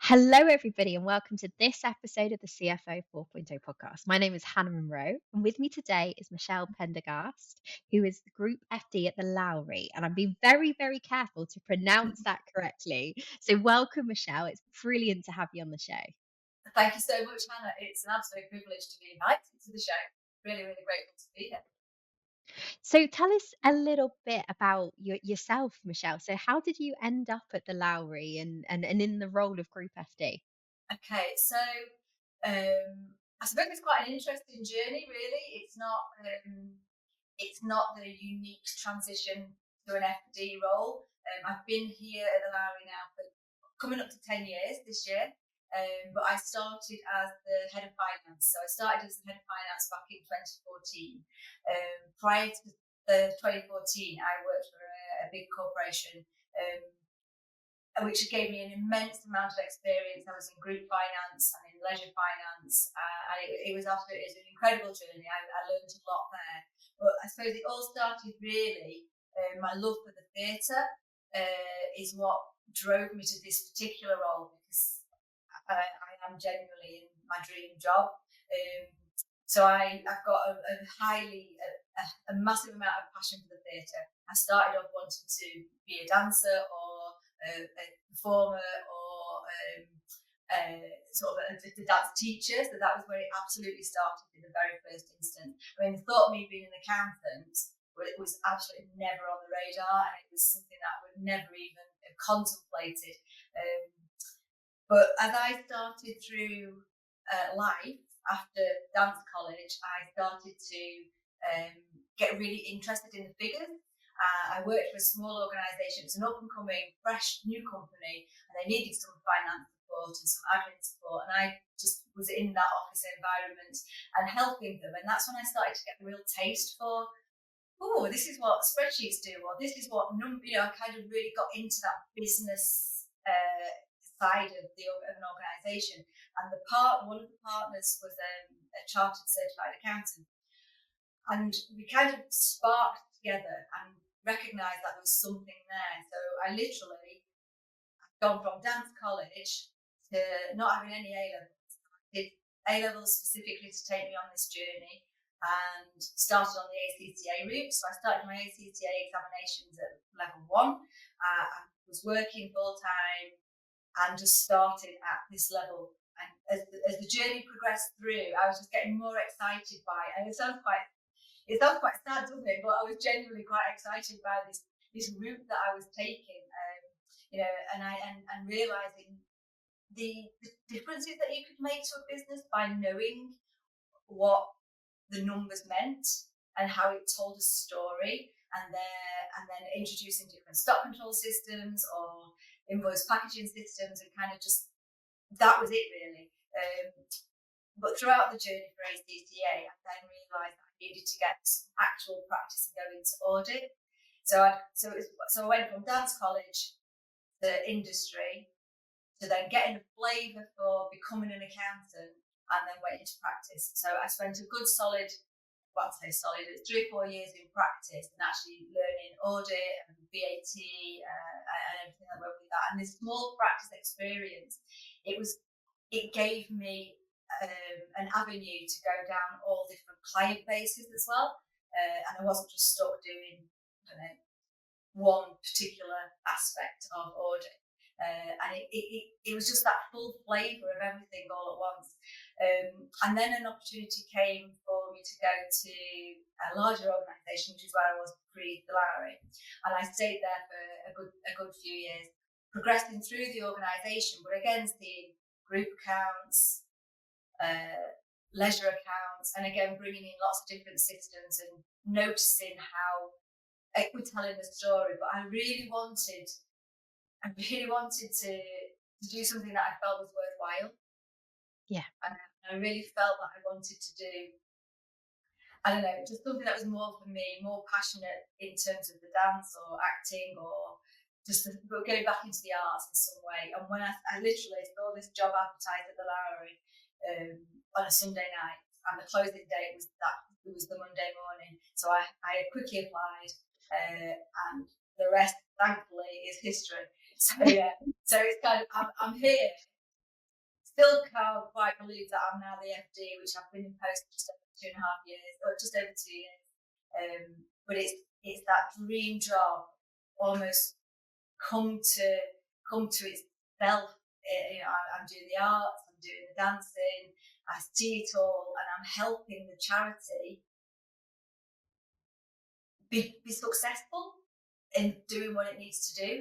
Hello, everybody, and welcome to this episode of the CFO 4.0 podcast. My name is Hannah Munro, and with me today is Michelle Pendergast, who is the Group FD at the Lowry. And I'm being very, very careful to pronounce that correctly. So, welcome, Michelle. It's brilliant to have you on the show. Thank you so much, Hannah. It's an absolute privilege to be invited to the show. Really, really grateful to be here. So, tell us a little bit about yourself, Michelle. So, how did you end up at the Lowry and in the role of Group FD? Okay, so I suppose it's quite an interesting journey. Really, it's not the unique transition to an FD role. I've been here at the Lowry now for coming up to 10 years this year. But I started as the head of finance. So I started as the head of finance back in 2014. Prior to 2014, I worked for a big corporation, which gave me an immense amount of experience. I was in group finance and in leisure finance, and it was an incredible journey. I learned a lot there. But I suppose it all started really, my love for the theatre is what drove me to this particular role, because I am genuinely in my dream job. So I've got a massive amount of passion for the theatre. I started off wanting to be a dancer or a performer or sort of a dance teacher. So that was where it absolutely started in the very first instance. I mean, the thought of me being an accountant, well, it was absolutely never on the radar, and it was something that I would never even have contemplated. But as I started through life after dance college, I started to get really interested in the figures. I worked for a small organisation. It was an up-and-coming, fresh, new company, and they needed some finance support and some admin support. And I just was in that office environment and helping them. And that's when I started to get a real taste for, oh, this is what spreadsheets do, or this is what I kind of really got into that business side of an organisation. And one of the partners was a chartered certified accountant, and we kind of sparked together and recognised that there was something there. So I literally gone from dance college to not having any A levels. I did A levels specifically to take me on this journey, and started on the ACCA route. So I started my ACCA examinations at level 1. I was working full time and just started at this level. And as the journey progressed through, I was just getting more excited by it. And it sounds quite sad, doesn't it? But I was genuinely quite excited by this route that I was taking, and realizing the differences that you could make to a business by knowing what the numbers meant and how it told a story, and then introducing different stock control systems or invoice packaging systems, and kind of just that was it really. But throughout the journey for ACCA, I then realised that I needed to get some actual practice and go into audit. So I went from dance college to industry to then getting a flavour for becoming an accountant, and then went into practice. So I spent a good solid, well, I'd say solid, 3 or 4 years in practice and actually learning audit and VAT and everything that went with that. And this small practice experience, it gave me an avenue to go down all different client bases as well. And I wasn't just stuck doing, one particular aspect of audit. And it was just that full flavour of everything all at once. And then an opportunity came for me to go to a larger organisation, which is where I was pre the Lowry. And I stayed there for a good few years, progressing through the organisation, but again seeing group accounts, leisure accounts, and again bringing in lots of different systems and noticing how it was telling the story. But I really wanted to do something that I felt was worthwhile. Yeah. And I really felt that I wanted to do, I don't know, just something that was more for me, more passionate in terms of the dance or acting, or just going back into the arts in some way. And when I literally saw this job advertised at the Lowry on a Sunday night, and the closing date was the Monday morning, so I quickly applied, and the rest, thankfully, is history. So yeah, so it's kind of I'm here still can't quite believe that I'm now the FD, which I've been in post for just over 2.5 years, or just over 2 years. But it's that dream job almost come to itself. I'm doing the arts, I'm doing the dancing, I see it all, and I'm helping the charity be successful in doing what it needs to do,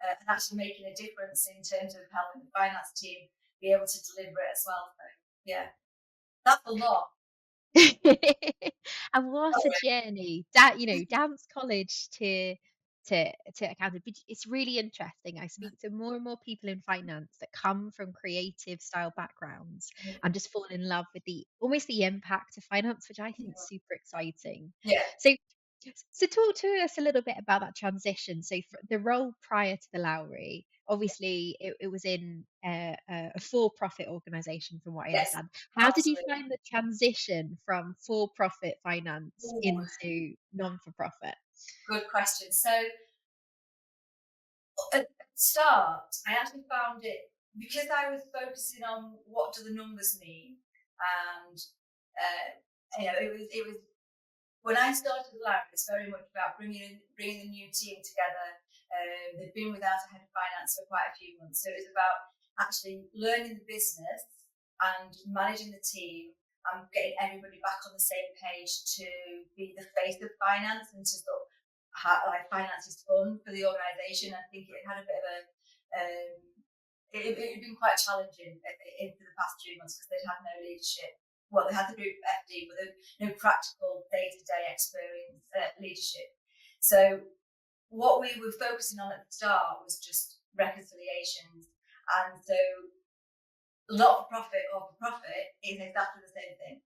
and actually making a difference in terms of helping the finance team be able to deliver it as well. So, yeah, that's a lot. And what a journey. Dance college to accounting. But it's really interesting. I speak to more and more people in finance that come from creative style backgrounds and just fall in love with the almost the impact of finance, which I think is super exciting. Yeah, So so talk to us a little bit about that transition. So for the role prior to the Lowry, obviously it was in a for-profit organisation, from what I yes, understand. How did you absolutely. find the transition from for-profit finance Ooh, into non-for-profit? good question. So at the start, I actually found it because I was focusing on what do the numbers mean, and it was when I started the lab, it's very much about bringing the new team together. They've been without a head of finance for quite a few months, so it was about actually learning the business and managing the team and getting everybody back on the same page to be the face of finance and to sort of like finance is fun for the organisation. I think it had a bit of a it had been quite challenging for the past 3 months because they'd had no leadership. Well, they had the group FD, but no practical day-to-day experience leadership. So what we were focusing on at the start was just reconciliations, and so not for profit or for profit is exactly the same thing.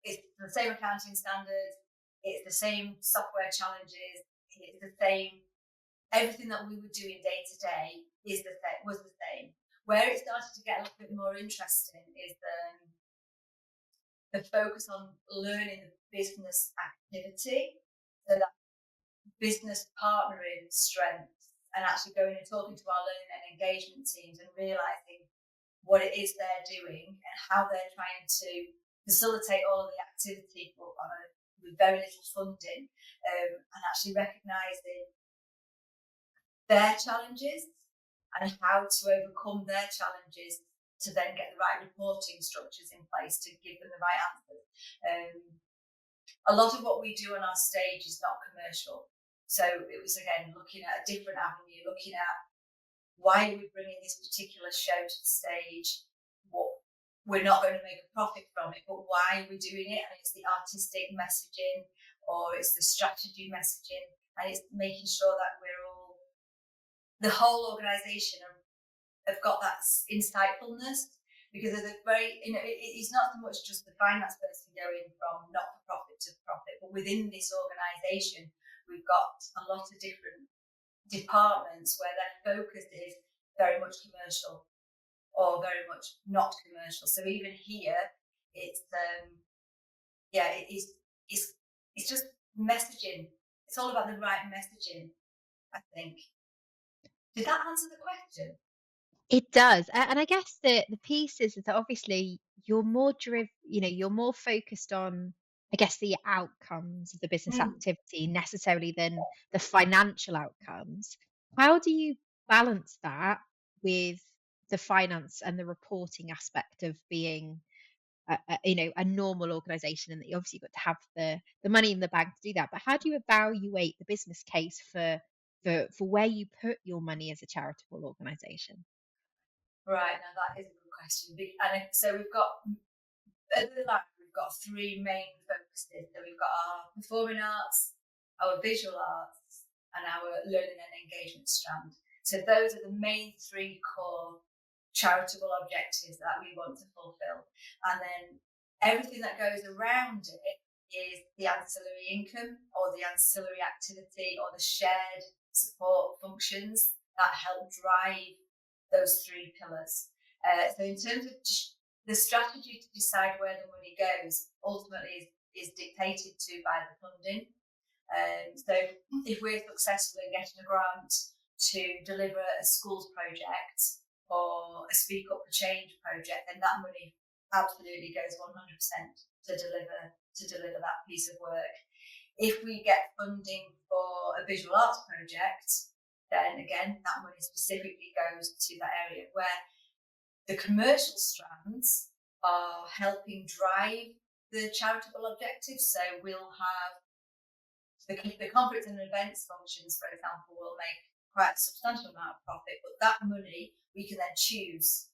It's the same accounting standards, it's the same software challenges, it's the same. Everything that we were doing day to day was the same. Where it started to get a little bit more interesting is the focus on learning the business activity, so that business partnering strengths, and actually going and talking to our learning and engagement teams and realizing what it is they're doing and how they're trying to facilitate all of the activity with very little funding, and actually recognizing their challenges and how to overcome their challenges to then get the right reporting structures in place to give them the right answers. A lot of what we do on our stage is not commercial. So it was, again, looking at a different avenue, looking at why are we bringing this particular show to the stage? What we're not going to make a profit from it, but why are we doing it? And it's the artistic messaging or it's the strategy messaging, and it's making sure that the whole organisation have got that insightfulness, because there's a very, it's not so much just the finance person going from not for profit to profit, but within this organisation, we've got a lot of different departments where their focus is very much commercial or very much not commercial. So even here, it's it's just messaging. It's all about the right messaging, I think. Did that answer the question? It does, and I guess the piece is that obviously you're more focused on, I guess, the outcomes of the business Mm. activity necessarily than the financial outcomes. How do you balance that with the finance and the reporting aspect of being a normal organization, and that you obviously got to have the money in the bank to do that, but how do you evaluate the business case for where you put your money as a charitable organization? Right, now that is a good question. And so we've got at the lab, we've got three main focuses. So we've got our performing arts, our visual arts, and our learning and engagement strand. So those are the main three core charitable objectives that we want to fulfill. And then everything that goes around it is the ancillary income or the ancillary activity or the shared support functions that help drive those three pillars. So in terms of the strategy to decide where the money goes, ultimately is dictated to by the funding. So if we're successful in getting a grant to deliver a schools project, or a Speak Up for Change project, then that money absolutely goes 100% to deliver that piece of work. If we get funding for a visual arts project, then again, that money specifically goes to that area where the commercial strands are helping drive the charitable objectives. So we'll have the conference and events functions, for example, will make quite a substantial amount of profit, but that money we can then choose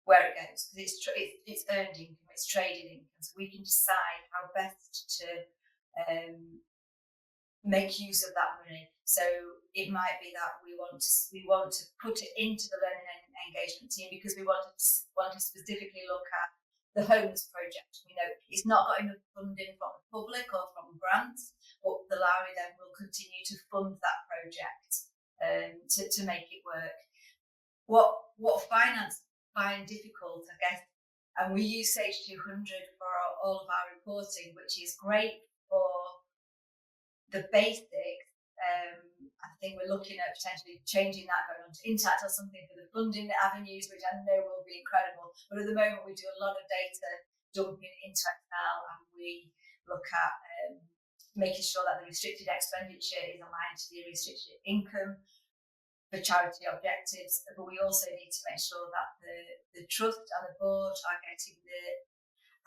where it goes because it's earned income, it's traded income, so we can decide how best to make use of that money. So it might be that we want to put it into the learning and engagement team because we want to specifically look at the homeless project. We know it's not got enough funding from the public or from grants, but the Lowry then will continue to fund that project to make it work. What finance find difficult, I guess, and we use Sage 200 for all of our reporting, which is great for the basics. I think we're looking at potentially changing that, going on to Intact or something for the funding avenues, which I know will be incredible. But at the moment, we do a lot of data dumping into Excel, and we look at making sure that the restricted expenditure is aligned to the restricted income for charity objectives. But we also need to make sure that the trust and the board are getting the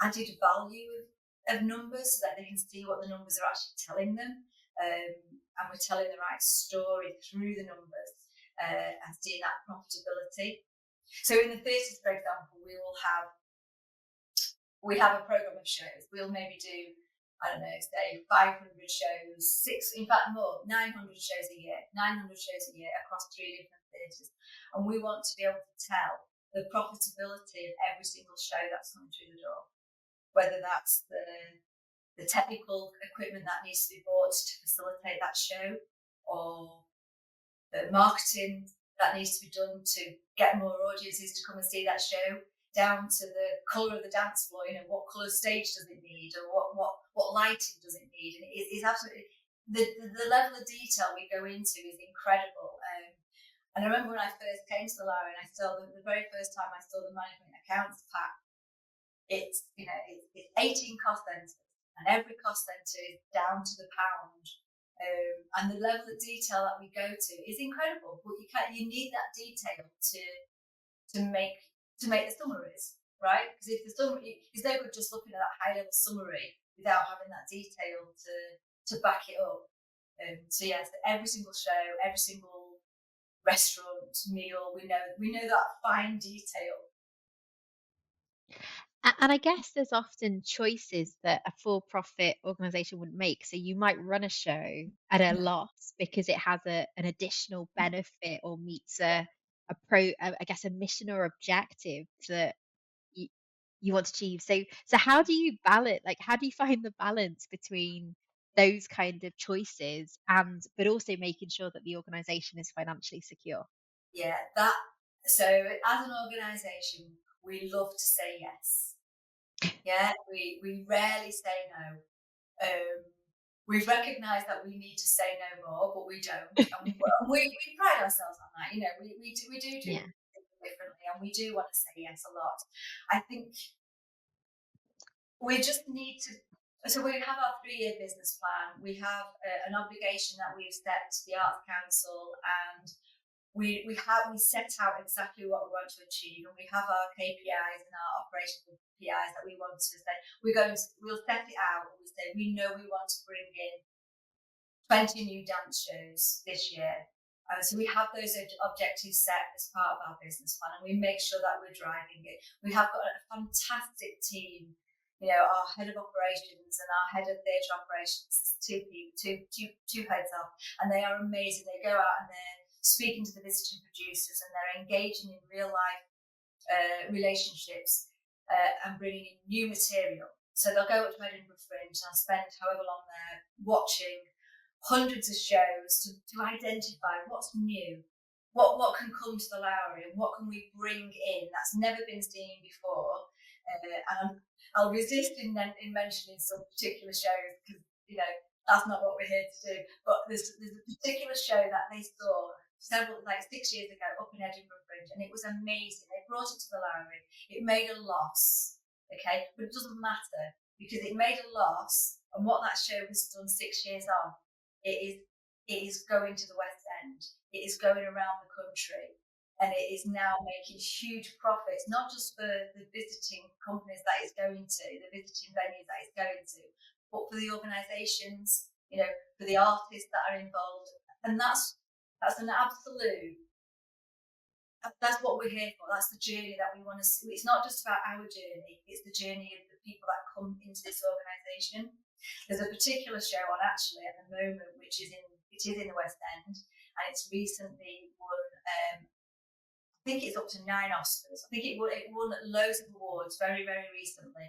added value of numbers so that they can see what the numbers are actually telling them. And we're telling the right story through the numbers and seeing that profitability. So in the theatres, for example, we have a programme of shows. We'll maybe do, I don't know, say 500 shows, 900 shows a year, 900 shows a year across 3 different theatres. And we want to be able to tell the profitability of every single show that's coming through the door, whether that's the technical equipment that needs to be bought to facilitate that show, or the marketing that needs to be done to get more audiences to come and see that show, down to the colour of the dance floor. What colour stage does it need, or what lighting does it need? And it's absolutely the level of detail we go into is incredible. And I remember when I first came to the Lowry, and I saw the very first time I saw the management accounts pack. It's 18 cost centres. And every cost centre is down to the pound, and the level of detail that we go to is incredible. But you need that detail to make the summaries, right? Because if the summary, it's no good just looking at that high level summary without having that detail to back it up. So yes, every single show, every single restaurant meal, we know that fine detail. And I guess there's often choices that a for-profit organisation wouldn't make. So you might run a show at a loss because it has an additional benefit or meets I guess, a mission or objective that you, you want to achieve. So how do you balance? Like, how do you find the balance between those kind of choices but also making sure that the organisation is financially secure? Yeah, so as an organisation, we love to say yes. Yeah, we rarely say no. We've recognised that we need to say no more, but we don't. And we pride ourselves on that. We do Yeah. things differently, and we do want to say yes a lot. I think we just need to. So we have our 3-year business plan. We have an obligation that we've set to the Arts Council, and we set out exactly what we want to achieve, and we have our KPIs and our operational KPIs that we want to say. We'll set it out, and we say we know we want to bring in 20 new dance shows this year. So we have those objectives set as part of our business plan, and we make sure that we're driving it. We have got a fantastic team. Our head of operations and our head of theatre operations, two heads of, and they are amazing. They go out and they're speaking to the visiting producers, and they're engaging in real life relationships and bringing in new material. So they'll go up to Edinburgh Fringe and spend however long there watching hundreds of shows to identify what's new, what can come to the Lowry, and what can we bring in that's never been seen before. And I'll resist in mentioning some particular shows because that's not what we're here to do. But there's a particular show that they saw like 6 years ago, up in Edinburgh Fringe, and it was amazing. They brought it to the Lowry. It made a loss, okay, but it doesn't matter because it made a loss, and what that show has done 6 years on, it is going to the West End. It is going around the country, and it is now making huge profits, not just for the visiting companies that it's going to, the visiting venues that it's going to, but for the organisations, for the artists that are involved, and that's an absolute. That's what we're here for. That's the journey that we want to see. It's not just about our journey; it's the journey of the people that come into this organisation. There's a particular show on actually at the moment, which is in the West End, and it's recently won. I think it's up to 9 Oscars. I think it won loads of awards very, very recently,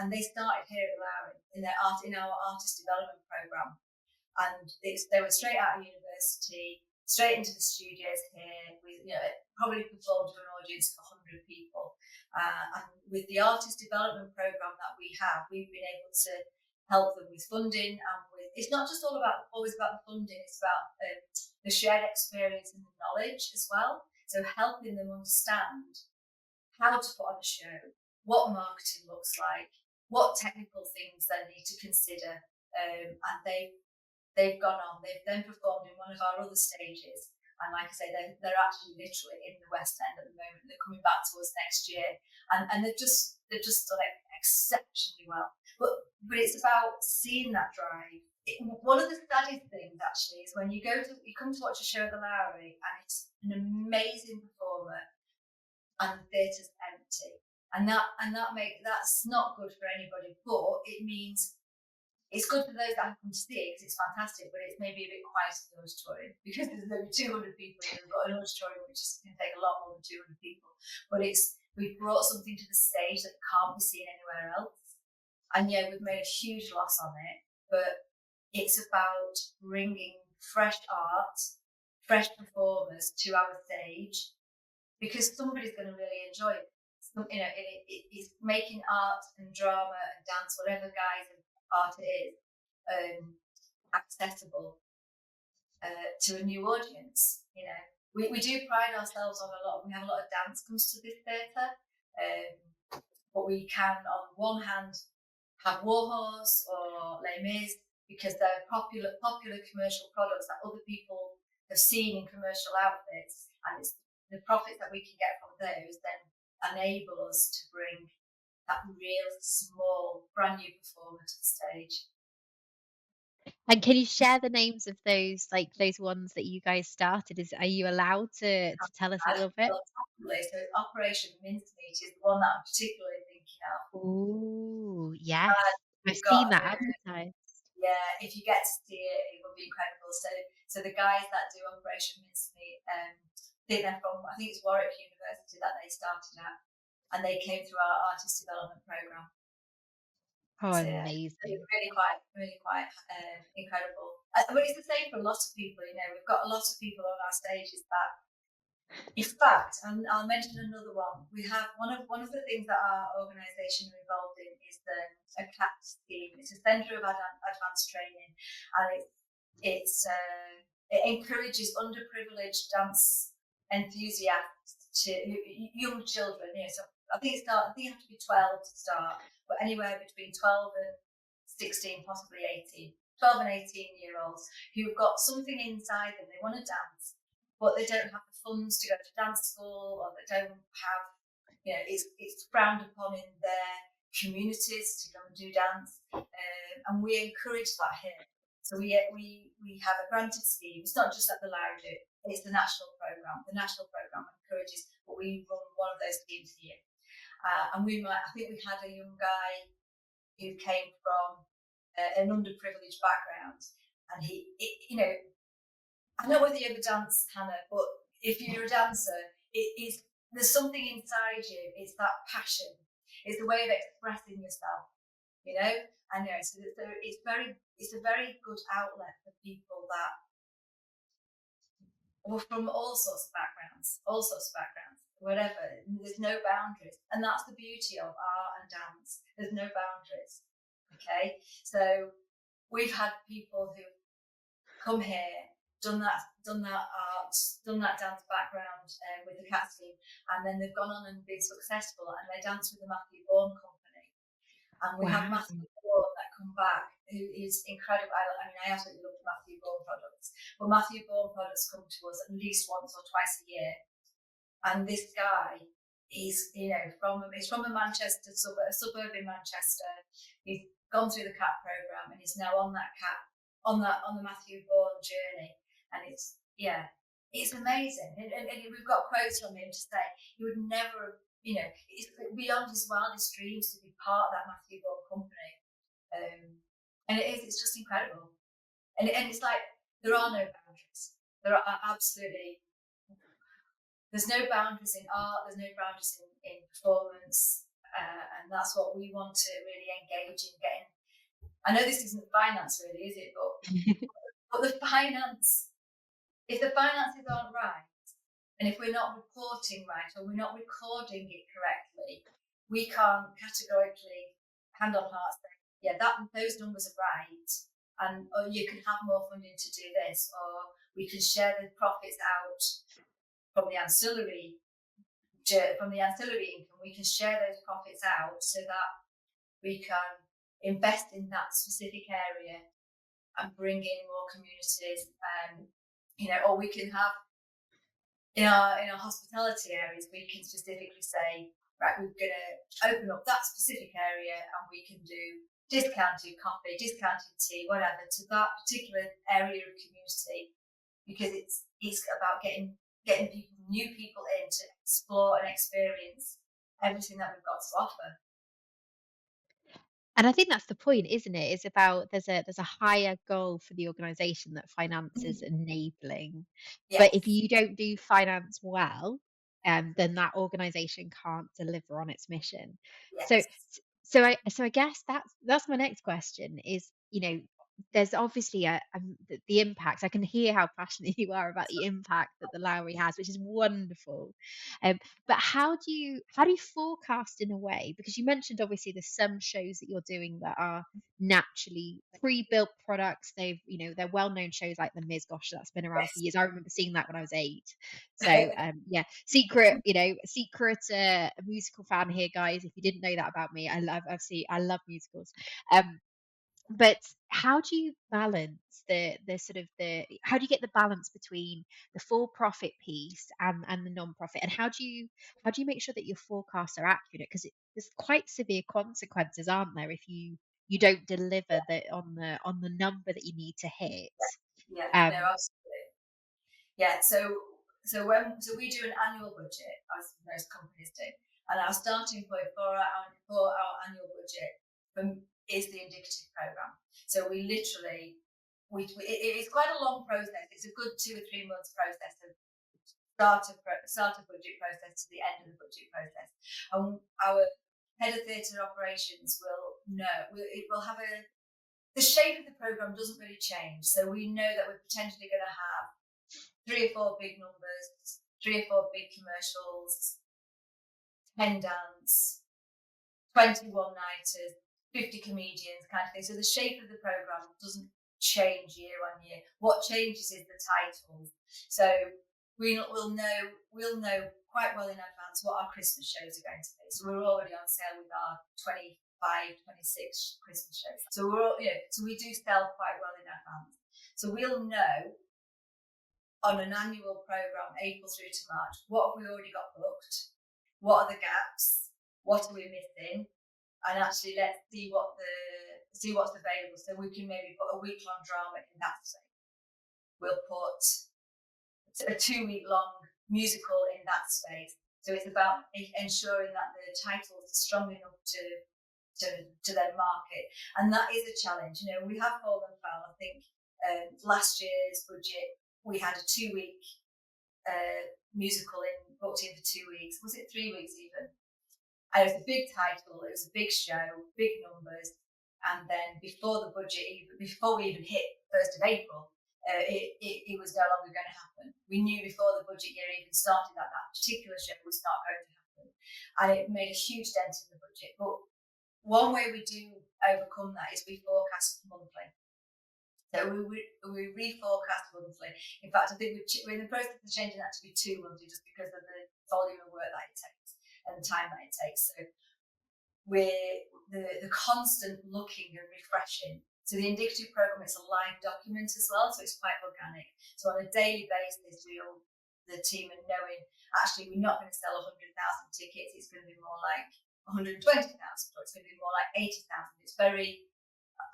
and they started here at Lowry in our artist development program, and they were straight out of university, straight into the studios here. We probably performed to an audience of 100 people, and with the artist development program that we have, we've been able to help them with funding, and it's not just always about the funding. It's about the shared experience and the knowledge as well. So helping them understand how to put on a show, what marketing looks like, what technical things they need to consider, and they've gone on. They've then performed in one of our other stages, and like I say, they're actually literally in the West End at the moment. They're coming back to us next year, and they've just done it exceptionally well. But it's about seeing that drive. One of the saddest things actually is when you come to watch a show at the Lowry and it's an amazing performer and the theatre's empty, and that's not good for anybody. But it means it's good for those that have come to see it because it's fantastic, but it's maybe a bit quiet in the auditorium because there's only 200 people here. We've got an auditorium which is going to take a lot more than 200 people, but we've brought something to the stage that can't be seen anywhere else. And yeah, we've made a huge loss on it, but it's about bringing fresh art, fresh performers to our stage because somebody's going to really enjoy it. It's making art and drama and dance, whatever guise of art it is, accessible to a new audience. We do pride ourselves on we have a lot of dance comes to this theatre, but we can on one hand have Warhorse or Les Mis because they're popular commercial products that other people have seen in commercial outfits, and it's the profits that we can get from those then enable us to bring that real small brand new performer to the stage. And can you share the names of those ones that you guys started? Are you allowed to tell us a little bit? So Operation Mincemeat is the one that I'm particularly thinking of. Oh, yes. I've We've seen got that advertised. yeah, if you get to see it, it will be incredible. So the guys that do Operation Mincemeat, I think it's Warwick University that they started at, and they came through our artist development program. Oh, So yeah, amazing. it's really quite incredible. But it's the same for a lot of people. We've got a lot of people on our stages that, in fact, and I'll mention another one. We have one of the things that our organisation are involved in is a CAT scheme. It's a Centre of Advanced Training, and it encourages underprivileged dance enthusiasts to young children. So I think you have to be 12 to start, but anywhere between 12 and 16, possibly 18, 12 and 18-year-olds who've got something inside them. They want to dance, but they don't have the funds to go to dance school, or they don't have, it's frowned upon in their communities to go and do dance, and we encourage that here. So we have a granted scheme. It's not just at the Lowry, it's the national programme. The national programme encourages, but we run one of those schemes here. And I think we had a young guy who came from an underprivileged background, and I don't know whether you ever dance, Hannah, but if you're a dancer, there's something inside you. It's that passion. It's a way of expressing yourself. I know. So it's a very good outlet for people that were from all sorts of backgrounds, whatever. There's no boundaries, and that's the beauty of art and dance. There's no boundaries. Okay, so we've had people who come here done that art, done that dance background with the cat team, and then they've gone on and been successful, and they dance with the Matthew Bourne Company, and we have Wow. Matthew Bourne that come back, who is incredible. I mean, I absolutely love the Matthew Bourne products, but Matthew Bourne products come to us at least once or twice a year, and this guy, he's from a Manchester suburb, a suburb in Manchester. He's gone through the cat program and he's now on that cat on the Matthew Bourne journey, and it's amazing. And we've got quotes from him to say he would never, it's beyond his wildest dreams to be part of that Matthew Bourne company, and it's just incredible. And it's like there are no boundaries. There are absolutely. There's no boundaries in art, there's no boundaries in performance, and that's what we want to really engage in getting. I know this isn't finance really, is it? But the finance, if the finances aren't right, and if we're not reporting right, or we're not recording it correctly, we can't categorically, hand on heart, say, yeah, those numbers are right, and you can have more funding to do this, or we can share the profits out from the ancillary income. We can share those profits out so that we can invest in that specific area and bring in more communities. Or we can have in our hospitality areas, we can specifically say, right, we're going to open up that specific area and we can do discounted coffee, discounted tea, whatever, to that particular area of community, because it's about getting new people in to explore and experience everything that we've got to offer. And I think that's the point, isn't it? It's about there's a higher goal for the organization that finance is enabling. But if Yes, you don't do finance well, then that organization can't deliver on its mission. So yes. so I guess that's my next question is, there's obviously the impact. I can hear how passionate you are about the impact that the Lowry has, which is wonderful. But how do you forecast in a way? Because you mentioned obviously there's some shows that you're doing that are naturally pre-built products. They're well-known shows like The Miz. Gosh, that's been around for Yes. years. I remember seeing that when I was 8. So yeah, secret a musical fan here, guys. If you didn't know that about me, I love musicals. But how do you balance the sort of the how do you get the balance between the for profit piece and the non-profit, and how do you make sure that your forecasts are accurate, because there's quite severe consequences, aren't there, if you don't deliver on the number that you need to hit. Yeah, no, um absolutely. Yeah, so we do an annual budget, as most companies do, and our starting point for our annual budget is the indicative program. So we literally it's quite a long process. It's a good 2 or 3 months process of start a budget process to the end of the budget process. And our head of theatre operations will know it will have the shape of the program doesn't really change. So we know that we're potentially going to have 3 or 4 big numbers, 3 or 4 big commercials, 10 dance, 20 one-nighters, 50 comedians, kind of thing. So the shape of the program doesn't change year on year. What changes is the title. So we'll know quite well in advance what our Christmas shows are going to be. So we're already on sale with our 25, 26 Christmas shows. So so we do sell quite well in advance. So we'll know on an annual program, April through to March, what have we already got booked? What are the gaps? What are we missing? And actually, let's see what's available. So we can maybe put a week-long drama in that space. We'll put a 2-week-long musical in that space. So it's about ensuring that the titles are strong enough to their market, and that is a challenge. We have fallen foul. I think last year's budget we had a 2-week musical booked in for 2 weeks. Was it 3 weeks even? And it was a big title, it was a big show, big numbers, and then before we even hit 1st of April, it was no longer going to happen. We knew before the budget year even started that particular show was not going to happen, and it made a huge dent in the budget. But one way we do overcome that is we forecast monthly. So we reforecast monthly. In fact, I think we're in the process of changing that to be 2 monthly, just because of the volume of work that it takes and the time that it takes. So we're the constant looking and refreshing. So the indicative program is a live document as well, so it's quite organic. So on a daily basis, the team are knowing, actually we're not going to sell 100,000 tickets. It's going to be more like 120,000, or it's going to be more like 80,000. It's very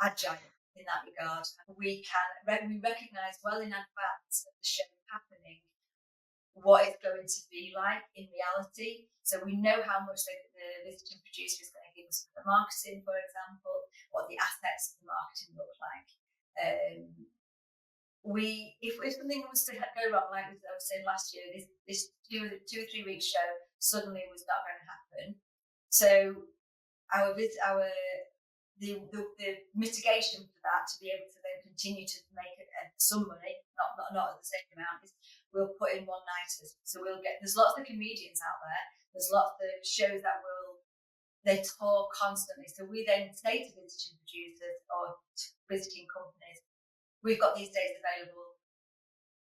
agile in that regard. We recognise well in advance of the show happening what it's going to be like in reality. So we know how much the visiting producer is going to give us for the marketing, for example, what the assets of the marketing look like. If something was to go wrong, like I was saying last year, this 2 or 3 week show suddenly was not going to happen. So the mitigation for that, to be able to then continue to make some money, not at the same amount, is we'll put in one-nighters. So there's lots of comedians out there. There's lots of shows that they tour constantly. So we then say to visiting producers or visiting companies, we've got these days available.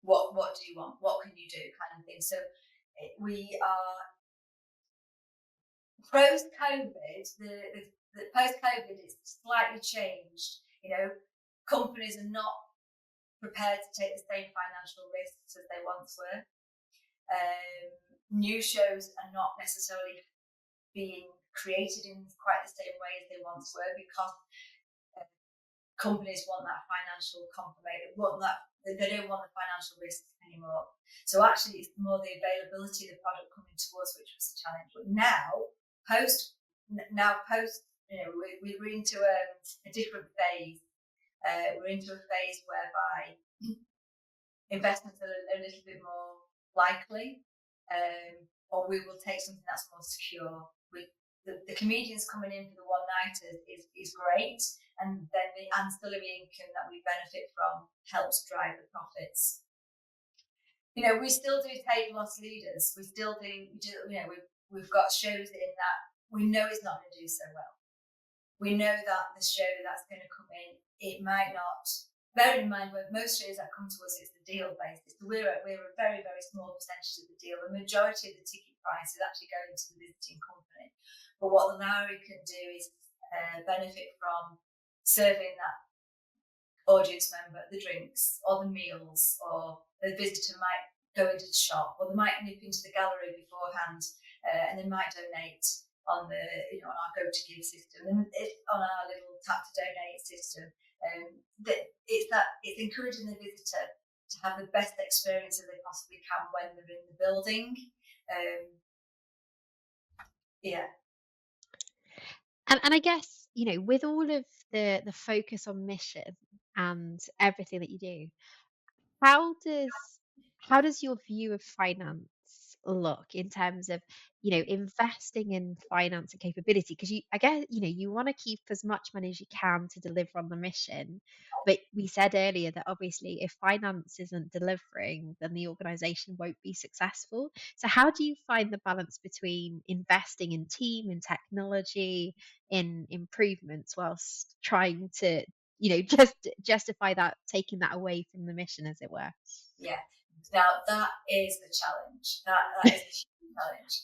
What do you want? What can you do? Kind of thing. So we are post-COVID. The post-COVID is slightly changed. Companies are not prepared to take the same financial risks as they once were. New shows are not necessarily being created in quite the same way as they once were, because companies want that financial confirmation, they don't want the financial risks anymore. So actually it's more the availability of the product coming to us, which was a challenge. But now post, we're into a different phase. We're into a phase whereby investments are a little bit more likely, or we will take something that's more secure. The comedians coming in for the one-nighters is great, and then the ancillary income that we benefit from helps drive the profits. We still do take loss leaders. We still do. We've got shows in that we know it's not going to do so well. We know that the show that's going to come in, it might not. Bear in mind, with most shows that come to us, it's the deal basis. So we're a very, very small percentage of the deal. The majority of the ticket price is actually going to the visiting company. But what the Lowry can do is benefit from serving that audience member the drinks or the meals, or the visitor might go into the shop, or they might nip into the gallery beforehand, and they might donate on on our Go to Give system, and on our little tap to donate system. It's encouraging the visitor to have the best experience that they possibly can when they're in the building. And I guess, with all of the focus on mission and everything that you do, how does your view of finance look in terms of, investing in finance and capability? Because I guess, you want to keep as much money as you can to deliver on the mission. But we said earlier that obviously if finance isn't delivering, then the organization won't be successful. So how do you find the balance between investing in team, in technology, in improvements, whilst trying to, just justify that, taking that away from the mission, as it were? Yeah. Now that is the challenge. That is the huge challenge,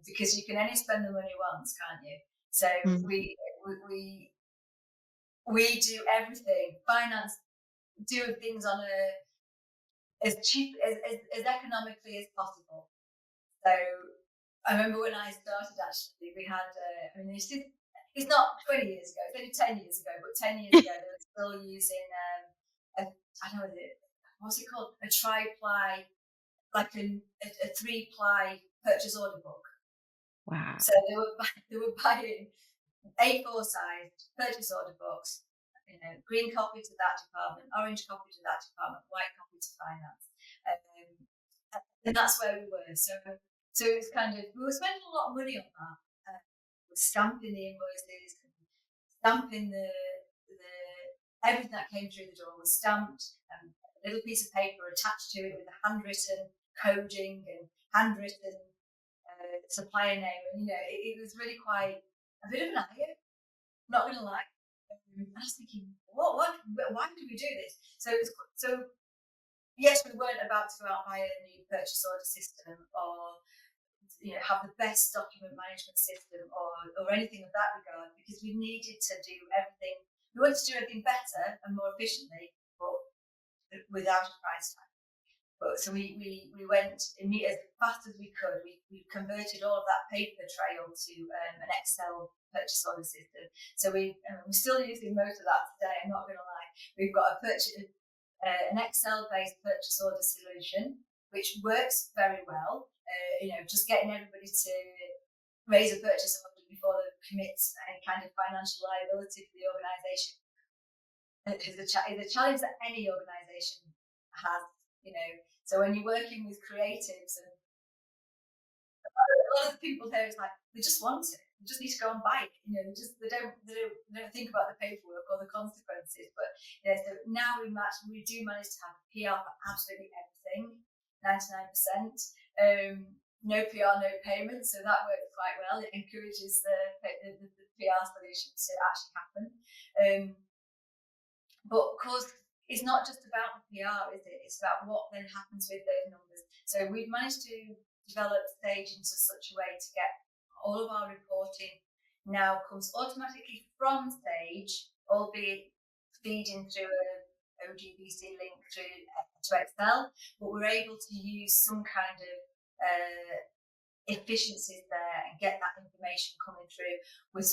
because you can only spend the money once, can't you? So we do everything. Finance do things on as cheap as economically as possible. So I remember when I started, actually, we had. It's not 20 years ago. It's only 10 years ago. But 10 years ago, they were still using I don't know what's it called? A tri-ply, like a 3-ply purchase order book. Wow. So they were buying A4 sized purchase order books, green copy to that department, orange copy to that department, white copy to finance. And that's where we were. So it's kind of, we were spending a lot of money on that. We're stamping the invoices, stamping the everything that came through the door was stamped, and a little piece of paper attached to it with a handwritten coding and handwritten supplier name. And it was really quite a bit of an eye. Not going to lie. And I was thinking, why do we do this? So yes, we weren't about to go out and buy a new purchase order system, or have the best document management system, or anything of that regard, because we needed to do everything. We wanted to do everything better and more efficiently, but without a price tag. But so we went as fast as we could. We converted all of that paper trail to an Excel purchase order system. So we're still using most of that today. I'm not going to lie. We've got an Excel-based purchase order solution, which works very well. Just getting everybody to raise a purchase order before they commit any kind of financial liability for the organisation is a challenge that any organisation has. So when you're working with creatives, and a lot of the people there, it's like they just want it. They just need to go and buy it. They don't think about the paperwork or the consequences. But so now we do manage to have PR for absolutely everything, 99%. No PR, no payment, so that works quite well. It encourages the PR solutions to actually happen. But of course, it's not just about the PR, is it? It's about what then happens with those numbers. So we've managed to develop Sage into such a way to get all of our reporting now comes automatically from Sage, albeit feeding through a OGBC link to Excel, but we're able to use some kind of efficiencies there and get that information coming through. We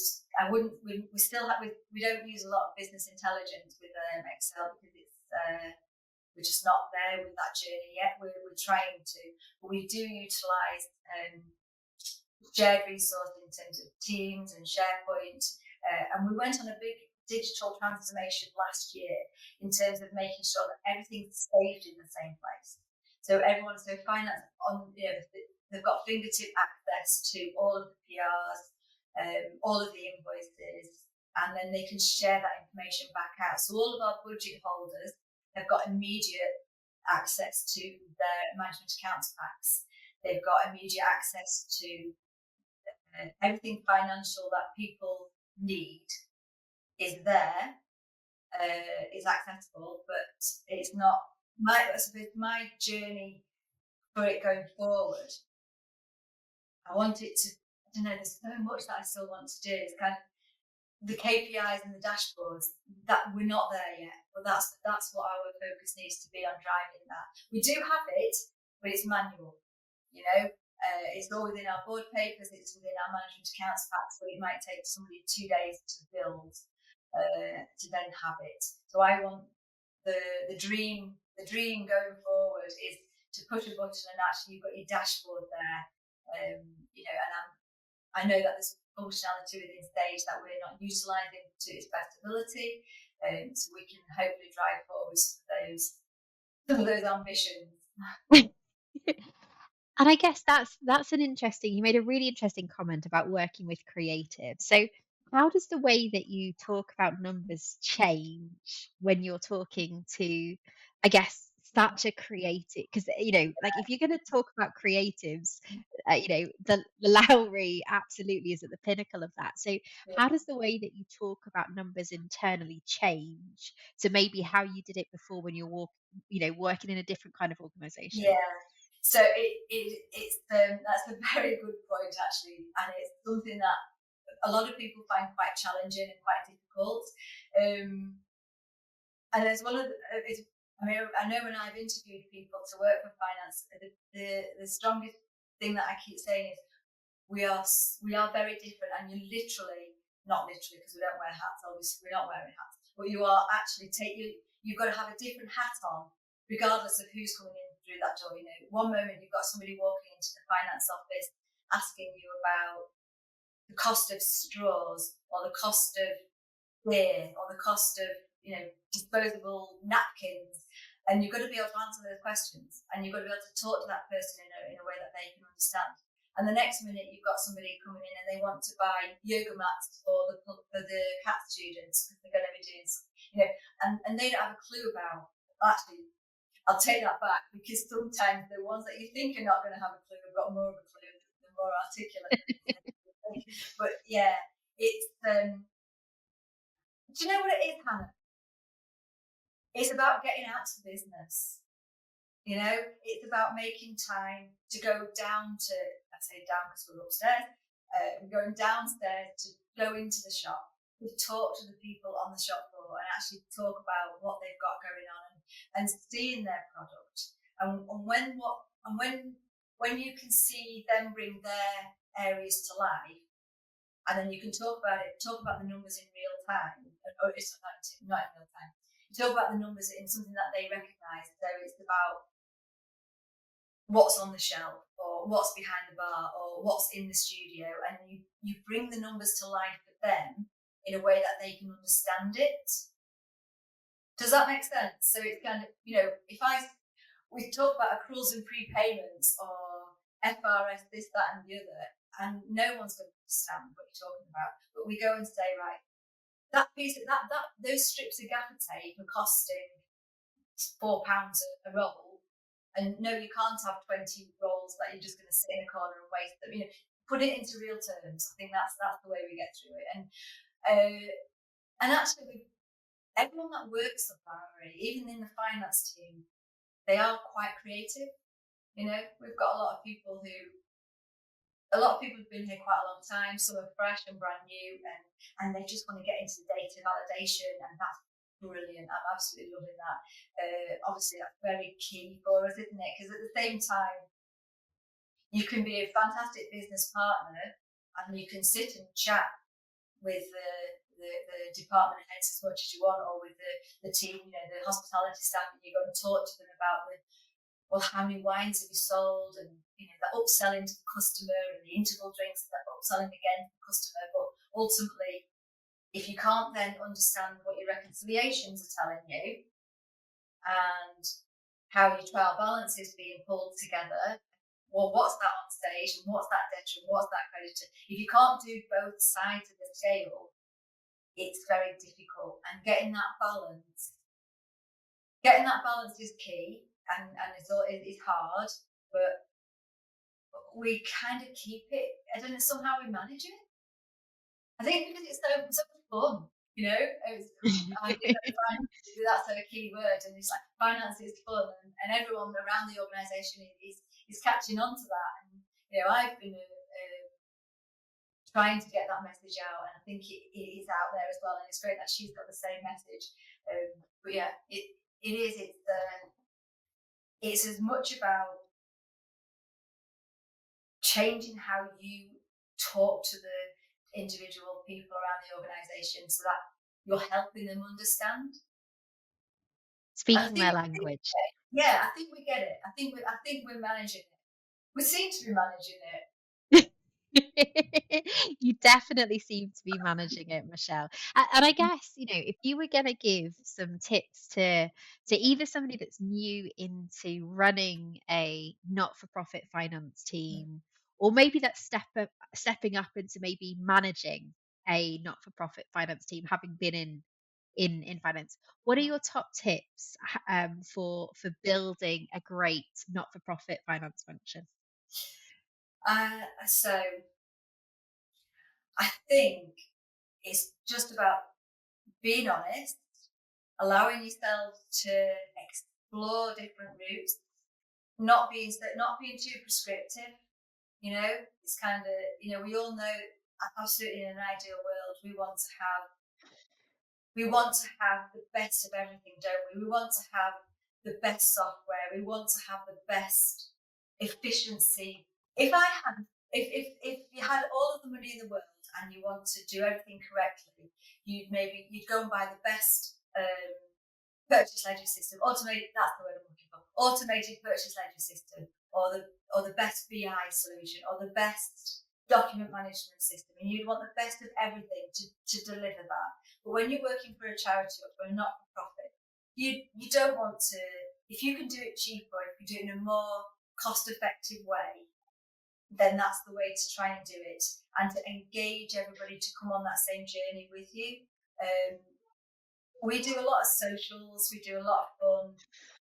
don't use a lot of business intelligence with Excel, because we're just not there with that journey yet. We're trying to, but we do utilise shared resource in terms of Teams and SharePoint, and we went on a big digital transformation last year in terms of making sure that everything's saved in the same place. So finance they've got fingertip access to all of the PRs, all of the invoices, and then they can share that information back out. So all of our budget holders have got immediate access to their management accounts packs. They've got immediate access to everything financial that people need is there, is accessible, but it's not my journey for it going forward. I want it to, I don't know, there's so much that I still want to do. It's kind of the KPIs and the dashboards, that we're not there yet, but that's what our focus needs to be on, driving that. We do have it, but it's manual. It's all within our board papers, it's within our management accounts packs, so it might take somebody 2 days to build, to then have it. So I want the dream going forward is to push a button and actually you've got your dashboard there, and I know that there's functionality within Stage that we're not utilising to its best ability, so we can hopefully drive forward some of those ambitions. And I guess that's an interesting, you made a really interesting comment about working with creatives. So how does the way that you talk about numbers change when you're talking to, I guess, such a creative? Because, like if you're going to talk about creatives, the Lowry absolutely is at the pinnacle of that. So how does the way that you talk about numbers internally change to maybe how you did it before when you're working in a different kind of organization? Yeah. So it's that's a very good point, actually, and it's something that a lot of people find quite challenging and quite difficult. And as well as I know when I've interviewed people to work for finance, the strongest thing that I keep saying is we are very different, and you're not literally, because we don't wear hats. Obviously, we're not wearing hats, but you are actually you've got to have a different hat on, regardless of who's coming in through that door. One moment you've got somebody walking into the finance office asking you about the cost of straws, or the cost of beer, or the cost of disposable napkins, and you've got to be able to answer those questions, and you've got to be able to talk to that person in a way that they can understand. And the next minute you've got somebody coming in and they want to buy yoga mats for the cat students, because they're going to be doing something, and they don't have a clue about. Actually, I'll take that back, because sometimes the ones that you think are not going to have a clue have got more of a clue, they're more articulate. But yeah, it's you know what it is, Hannah? It's about getting out to business. You know, it's about making time to go down to, I say down because we're upstairs, we're going downstairs to go into the shop, to talk to the people on the shop floor and actually talk about what they've got going on and seeing their product. When you can see them bring their areas to life, and then you can talk about the numbers in real time. Oh, it's not in real time. You talk about the numbers in something that they recognise. So it's about what's on the shelf or what's behind the bar or what's in the studio, and you bring the numbers to life for them in a way that they can understand it. Does that make sense? So it's kind of, if we talk about accruals and prepayments or FRS, this, that, and the other, and no one's going to understand what you're talking about, but we go and say, right, that piece of those strips of gaffer tape are costing £4 a roll. And no, you can't have 20 rolls that you're just going to sit in a corner and waste them. Put it into real terms. I think that's the way we get through it. And actually, everyone that works at Lowry, even in the finance team, they are quite creative. We've got a lot of people who've been here quite a long time. Some are fresh and brand new, and they just want to get into the data validation, and that's brilliant. I'm absolutely loving that. Obviously, that's very key for us, isn't it? Because at the same time, you can be a fantastic business partner and you can sit and chat with the department heads as much as you want, or with the team, the hospitality staff, and you're going to talk to them about how many wines have you sold, and the upselling to the customer, and the interval drinks, and the upselling again to the customer. But ultimately, if you can't then understand what your reconciliations are telling you and how your trial balance is being pulled together, well, what's that on stage and what's that debtor and what's that creditor? If you can't do both sides of the scale, it's very difficult. And getting that balance is key, and it's hard, but we kind of keep it. I don't know, somehow we manage it. I think because it's so much fun, I think that's a key word, and it's like finance is fun, and everyone around the organisation is catching on to that. And I've been trying to get that message out, and I think it is out there as well, and it's great that she's got the same message. But yeah, it's as much about changing how you talk to the individual people around the organisation so that you're helping them understand. Speaking their language. I think we get it. I think we're managing it. We seem to be managing it. You definitely seem to be managing it, Michelle. And I guess, if you were going to give some tips to either somebody that's new into running a not-for-profit finance team, or maybe that's stepping up into maybe managing a not-for-profit finance team, having been in finance, what are your top tips for building a great not-for-profit finance function? So I think it's just about being honest, allowing yourself to explore different routes, not being too prescriptive. It's kind of, we all know, absolutely, in an ideal world, we want to have the best of everything, don't we? We want to have the best software. We want to have the best efficiency. If you had all of the money in the world and you want to do everything correctly, you'd go and buy the best purchase ledger system, automated. That's the word I'm looking for. Automated purchase ledger system, or the best BI solution, or the best document management system, and you'd want the best of everything to deliver that. But when you're working for a charity or for a not-for-profit, you don't want to. If you can do it cheaper, if you do it in a more cost-effective way, then that's the way to try and do it, and to engage everybody to come on that same journey with you. We do a lot of socials, we do a lot of fun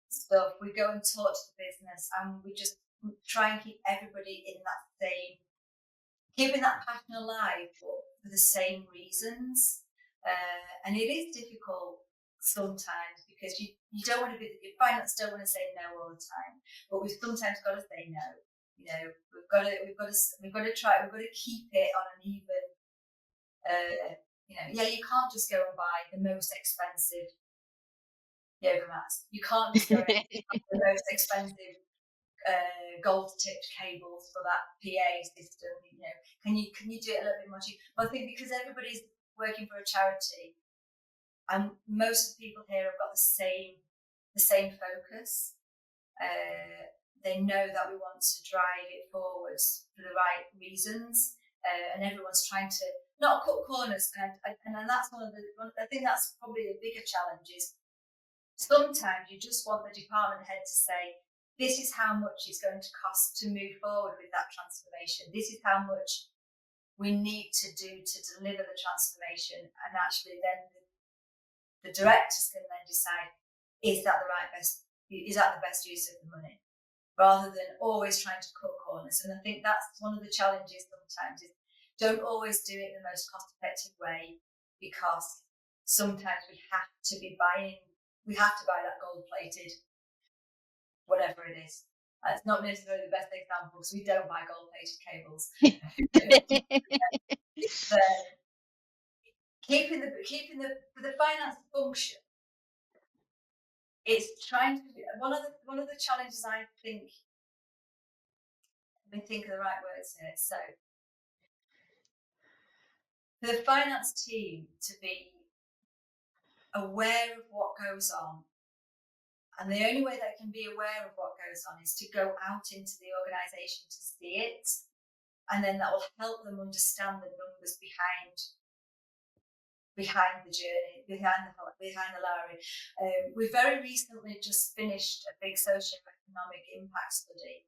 stuff. We go and talk to the business, and we just try and keep everybody in keeping that passion alive, but for the same reasons. And it is difficult sometimes because you don't want to be, your finance don't want to say no all the time, but we've sometimes got to say no. You know, we've got to try, we've got to keep it on an even, yeah, you can't just go and buy the most expensive yoga mats. You can't just go and buy the most expensive gold tipped cables for that PA system. Can you do it a little bit more cheap? Well, I think because everybody's working for a charity, and most of the people here have got the same focus. They know that we want to drive it forwards for the right reasons, and everyone's trying to not cut corners. And that's I think that's probably a bigger challenge. Is sometimes you just want the department head to say, this is how much it's going to cost to move forward with that transformation. This is how much we need to do to deliver the transformation. And actually then the directors can then decide, is that the best use of the money? Rather than always trying to cut corners. And I think that's one of the challenges sometimes, is don't always do it in the most cost effective way, because sometimes we have to buy that gold plated, whatever it is. It's not necessarily the best example because we don't buy gold plated cables. But keeping the finance function, it's trying to be one of the challenges. I think, let me think of the right words here. So for the finance team to be aware of what goes on, and the only way they can be aware of what goes on is to go out into the organisation to see it, and then that will help them understand the numbers behind the journey, behind the Lowry. We very recently just finished a big socio-economic impact study,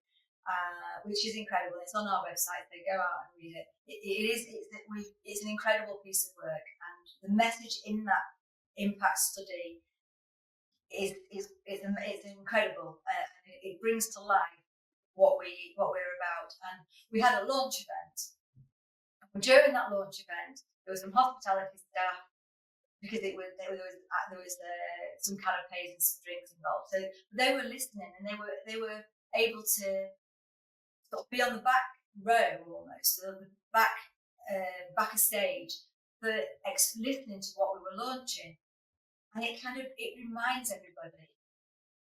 which is incredible. It's on our website. They go out and read it. It's an incredible piece of work, and the message in that impact study is incredible. It brings to life what we're about. And we had a launch event. During that launch event, there was some hospitality staff, because there was some canapes and some drinks involved. So they were listening, and they were able to sort of be on the back row almost, so the back of stage, but listening to what we were launching, and it reminds everybody.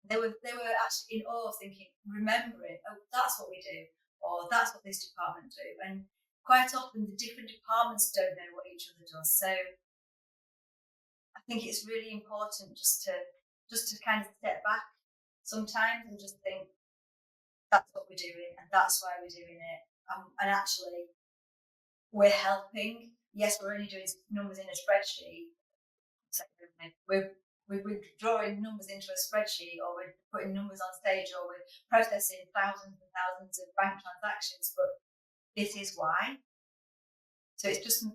They were actually in awe, thinking, remembering, oh, that's what we do, or that's what this department do. And quite often the different departments don't know what each other does. So I think it's really important just to kind of step back sometimes and just think, that's what we're doing, and that's why we're doing it. And actually, we're helping. Yes, we're only doing numbers in a spreadsheet. So we're drawing numbers into a spreadsheet, or we're putting numbers on stage, or we're processing thousands and thousands of bank transactions, but this is why. So it's just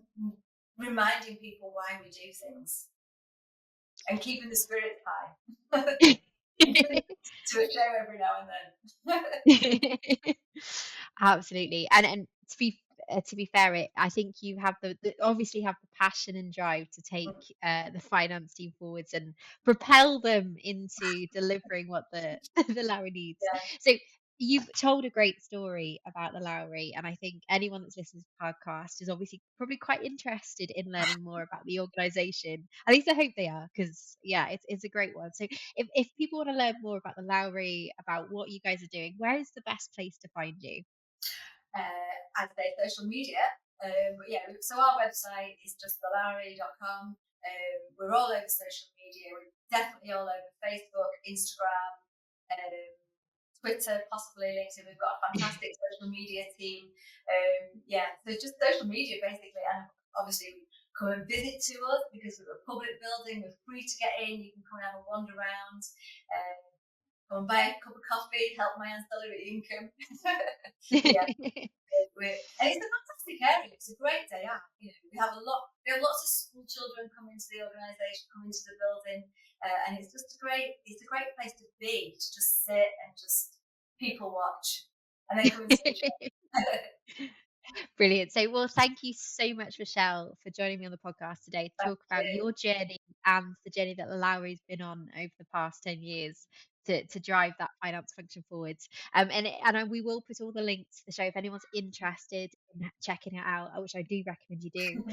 reminding people why we do things and keeping the spirit high to a show every now and then. Absolutely. And to be fair, I think you have obviously have the passion and drive to take the finance team forwards and propel them into delivering what the the Lowry needs. Yeah. So you've told a great story about the Lowry, and I think anyone that's listening to the podcast is obviously probably quite interested in learning more about the organisation. At least I hope they are, because yeah, it's a great one. So if people want to learn more about the Lowry, about what you guys are doing, where is the best place to find you? I'd say social media. But yeah, so our website is just thelowry.com. We're all over social media. We're definitely all over Facebook, Instagram, Twitter, possibly LinkedIn. We've got a fantastic social media team. So just social media basically, and obviously come and visit to us, because we're a public building. We're free to get in. You can come and have a wander around. Go and buy a cup of coffee, help my ancillary income. Yeah. And it's a fantastic area. It's a great day out. We have lots of school children come into the organisation, come into the building, and it's a great place to be, to just sit and just people watch, and then come and see. Brilliant. So, well, thank you so much, Michelle, for joining me on the podcast today to Thank talk about you. your journey and the journey that Lowry's been on over the past 10 years to drive that finance function forwards. We will put all the links to the show if anyone's interested in checking it out, which I do recommend you do.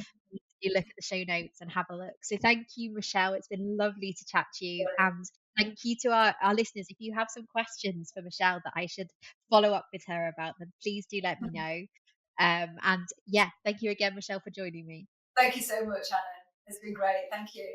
You look at the show notes and have a look. So, thank you, Michelle. It's been lovely to chat to you. And thank you to our listeners. If you have some questions for Michelle that I should follow up with her about, then please do let me know. And yeah, thank you again, Michelle, for joining me. Thank you so much, Hannah. It's been great. Thank you.